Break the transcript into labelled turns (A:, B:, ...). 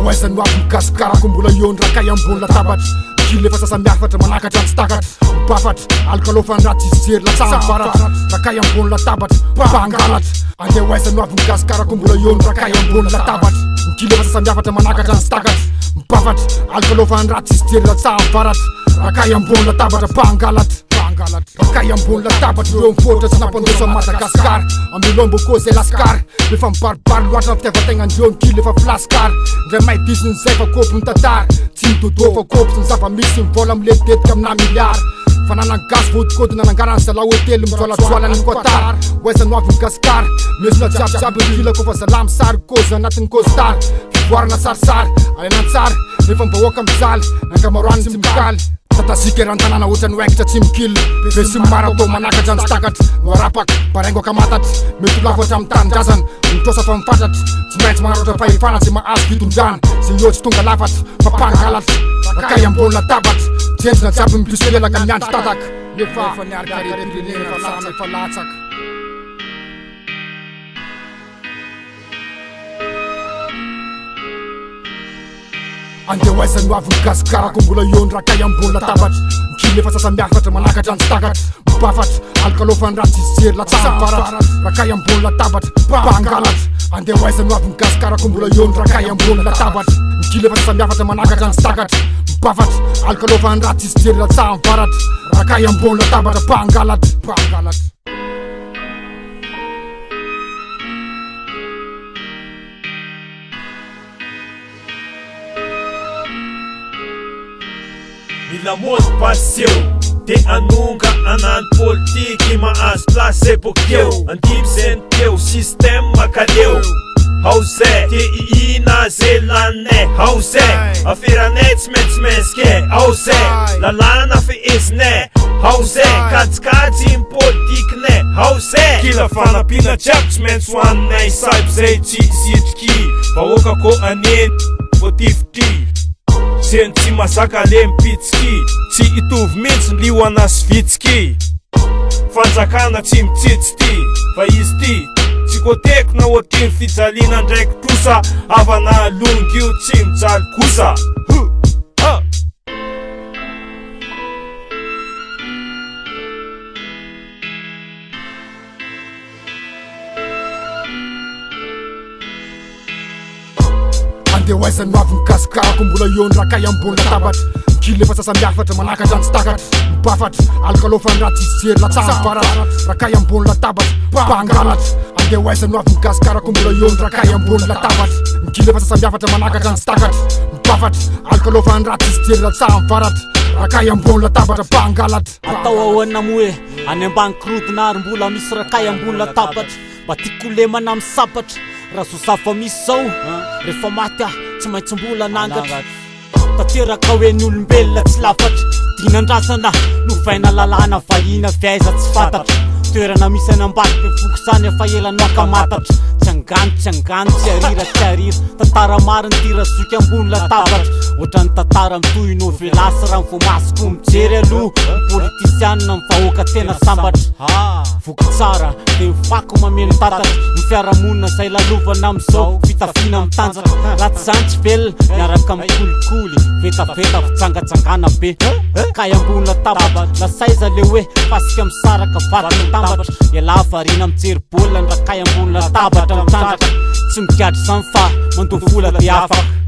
A: Andehoaizany ho avy mikasikarako mbola eo ny rakay ambony latabatra kily efa sasamiafatra manakatra ny stakatra mipafatra alkalofany ratsy izy jery latsavaratra rakay ambony latabatra mpangalatra andehoaizany ho avy mikasikarako mbola eo ny rakay ambony latabatra kily efa sasamiafatra manakatra ny stakatra mipafatra alkalofany ratsy izy jery latsavaratra rakay ambony latabatra mpangalatra rakay ambony latabatra eo mifotra tsy nampandosa Madagasikara amilombo koa zay laskara efa mibaribary loatra fitiavategnandreo ny kily efa filasikara ndray maidisiny zay fa kopy ny tantara tsy midodo fa kopy sy ny zava-misy mivola miletetika amina miliara fananany gasy vodikody nanangarany zala hotely mijolajoalany ny kotara oaizany ho avy Madagasikara mesona jiabijiaby kila kofa zala misary kozy anatin'ny kostara fivoarana sarisary alaina tsara rehefa mivahoaka mizaly nankamaroany tsy mikaly tatasika eran-tanàna ohatrany oaikitra tsy mikily be sy maratô manakatra ny stakatra no arapaka paraingo akamatatra mety ho lafatra amin'ny tanindrazana mitrosa fa mifatratra tsy maintsy manaratra fahefana zay mahazo fitondrana zay eo tsy tonga lafatra fa mpangalatra rakay ambony latabatra tsenjina jiaby mipisolelaka miandry tataka nefa niarikarepirenena efa latsaka andehoaizany ho avy mikasikarako mbola eo ny rakay ambony latabatra mikily efa sasamiafatra manakatra ny stakatra mipafatra alkalofany ratsy izy jery latsavaratra rakay ambony latabatra mpangalatra andehoaizany ho avy mikasikarako mbola eo ny rakay ambony latabatra mikily efa sasamiafatra manakatra ny stakatra mipafatra alkalofany ratsy izy jery latsavaratra rakay ambony latabatra mpangalatra
B: Mila mody paseo de anonga anany politiky mahazo place bokeo antimy zay ny teo système makaleo hauzay te iina zay lanay hauzay aferanay tsy maintsy maintsike hauzay lalana fe ezinay hauzay katsikajy ny politikinay hauzay kila fanampiana jiaby tsy maintsy hoaninay saiby zay tsy sitriky vahoaka ko aneny voatifitry zeny tsy mazaka le mipitsiki tsy itovy mihitsy lioana sy vitsiky fanjakana tsy mitsitsy ty fa izy ty tsy koteko na ohatriny fijaliana ndraiky tosa avana longy io tsy mijaly kosa
A: andehoaizany ho avy mikasikarako mbola eo ny rakay ambony latabatra mikily efa sasamiafatra manakatra ny stakatra mipafatra alkalofany ratsy izy jery latsavaratra rakay ambony latabatra mpangalatra andehoaizany ho avy mikasikarako mbola eo ny rakay ambony latabatra mikily efa sasamiafatra manakatra ny stakatra mipafatra alkalofany ratsy izy jery latsavaratra rakay ambony latabatra mpangalatra
C: atao ahoana moe any ambany kirodina ary mbola misy rakay ambony latabatra mba tiako lemana misapatra raha zosafa misy zao rehefa maty tsy maintsy mbola nangatra tanteraka hoe ny olombelona tsy lafatra dinandrasana novaina lalàna vahina fiaiza tsy fantatra toerana misy any ambany be fokosany efa elano akamatatra tsy angano tsy arira tantara mariny tirazoky ambony latabatra ohatrany tantara mitohy novelasy raha mivoamasoko mijery aloha politisianina mivahoaka tena sambatra voky tsara de mifako mameno tatatra ny fiarahamonina zay lalovana amizao fitafina mitanjaka ratsy zany tsy velona miaraka mikolikoly vetaveta fitsangatsangana be kay ambony latabatra lasaiza le hoe fasika misaraka vaty mitambatra iala varina mijery baolina ny rakay ambony latabatra mitanjaka tsy migadry zany fa mandovola de afaka